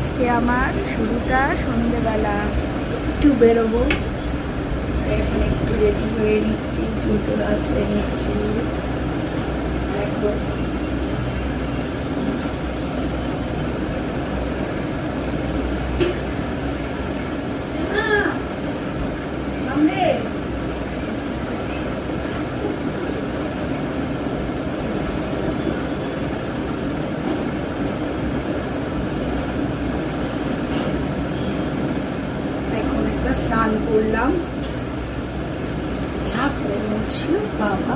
আজকে আমার শুরুটা সন্ধ্যেবেলা, একটু বেরোবো। এখন একটু রেডি হয়ে নিচ্ছি, চুলটো আছে নিচ্ছি। দেখো স্নান করলাম, যা গরম ছিল বাবা,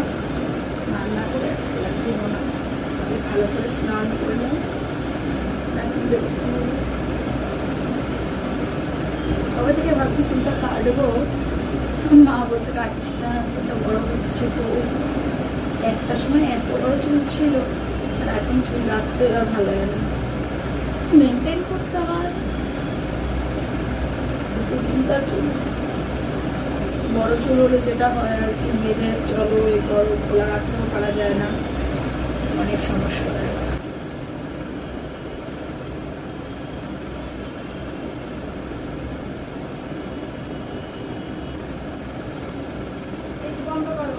স্নান না করে ভালো লাগছিল না। ভালো করে স্নান করলাম, কবে থেকে ভাবছি চুলটা কাটবো, মা বলছে কাটিস না, চুলটা বড় হচ্ছে। তো একটা সময় এত বড় চুল ছিল, আর এখন চুল রাখতে আর ভালো লাগে না, মেনটেন করতে হয়। প্রতিদিন তার চুল বড় চুল হলে যেটা হয় আর কি, বেঁধে চলো এ করো, খোলা রাখতেও পারা যায় না, অনেক সমস্যা হয়। বন্ধ করো।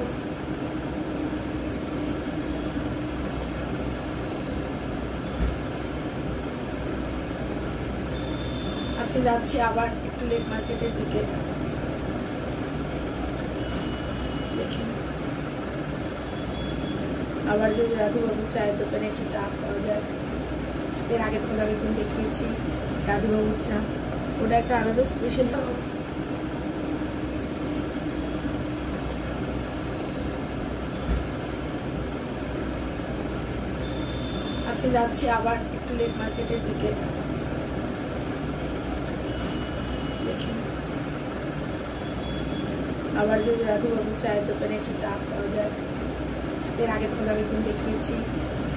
আজকে যাচ্ছি আবার একটু লেক মার্কেটের দিকে, দেখি আবার যদি রাধুবাবুর চায়ের দোকানে একটু চা পাওয়া যায়। এর আগে তোমাদের একদিন দেখিয়েছি রাধুবাবুর চা, ওটা একটা আলাদা স্পেশাল। আজকে যাচ্ছি আবার একটু লেক মার্কেটের দিকে, দেখি আবার যদি রাধুবাবুর চায়ের দোকানে একটু চা পাওয়া যায়। এর আগে তোমাদের একদিন দেখিয়েছি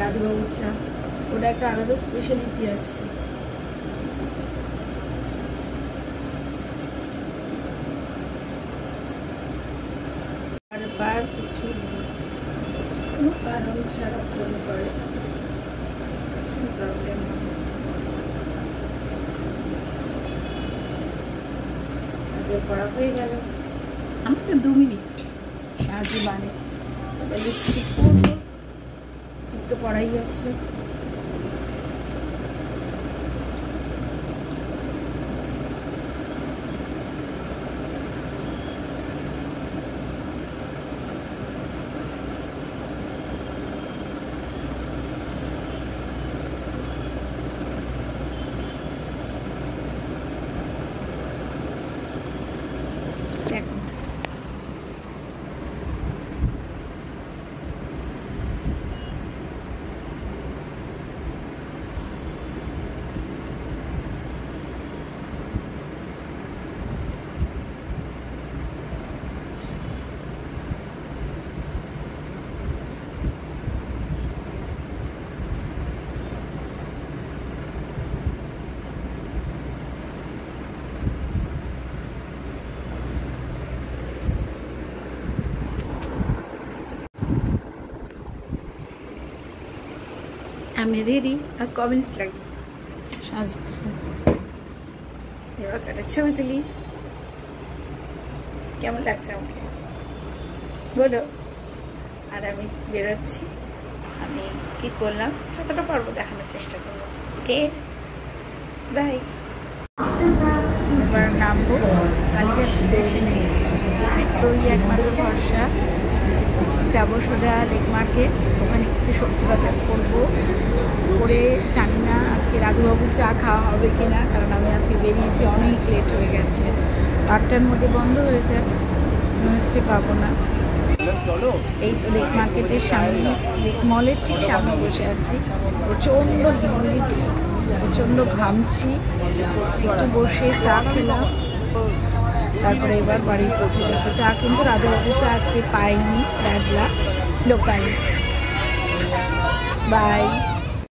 রাধুবাবুর চা, ওটা একটা আলাদা স্পেশালিটি আছে। বারবার কিছু কোনো কারণ ছাড়া ফোন করে, কিছু প্রবলেম। কাজে পড়া হয়ে গেল, আমার তো 2 মিনিট সাহায্য মানে লিপস্টিক করবো, ঠিক তো পড়াই যাচ্ছে। দেখো আমি রেডি, আর ক মিনিট লাগবে সাজ। এবার একটা ছবি তুলি, কেমন লাগছে আমাকে বলো। আর আমি বেরোচ্ছি, আমি কি করলাম যতটা পারবো দেখানোর চেষ্টা করবো। Okay bye. এবার নামবো কালীঘাট স্টেশনে, মেট্রোই একমাত্র ভরসা। যাবো সোজা লেক মার্কেট, ওখানে কিছু সবজি বাজার করবো, করে জানি না আজকে রাধুবাবুর চা খাওয়া হবে কিনা, কারণ আমি আজকে বেরিয়েছি অনেক লেট হয়ে গেছে। 8টার মধ্যে বন্ধ হয়ে যায়, মনে হচ্ছে পাবো না। এই তো লেক মার্কেটের সামনে, লেক মলের ঠিক সামনে বসে আছি, প্রচণ্ড হিউমিডিটি, প্রচণ্ড ঘামছি। একটু বসে চা খেলাম, তারপরে এবার বাড়ির পথে যাবো। চা কিন্তু রাধুবাবু চা আজকে পাইনি, ব্যাড লাক, লোকাল। বাই।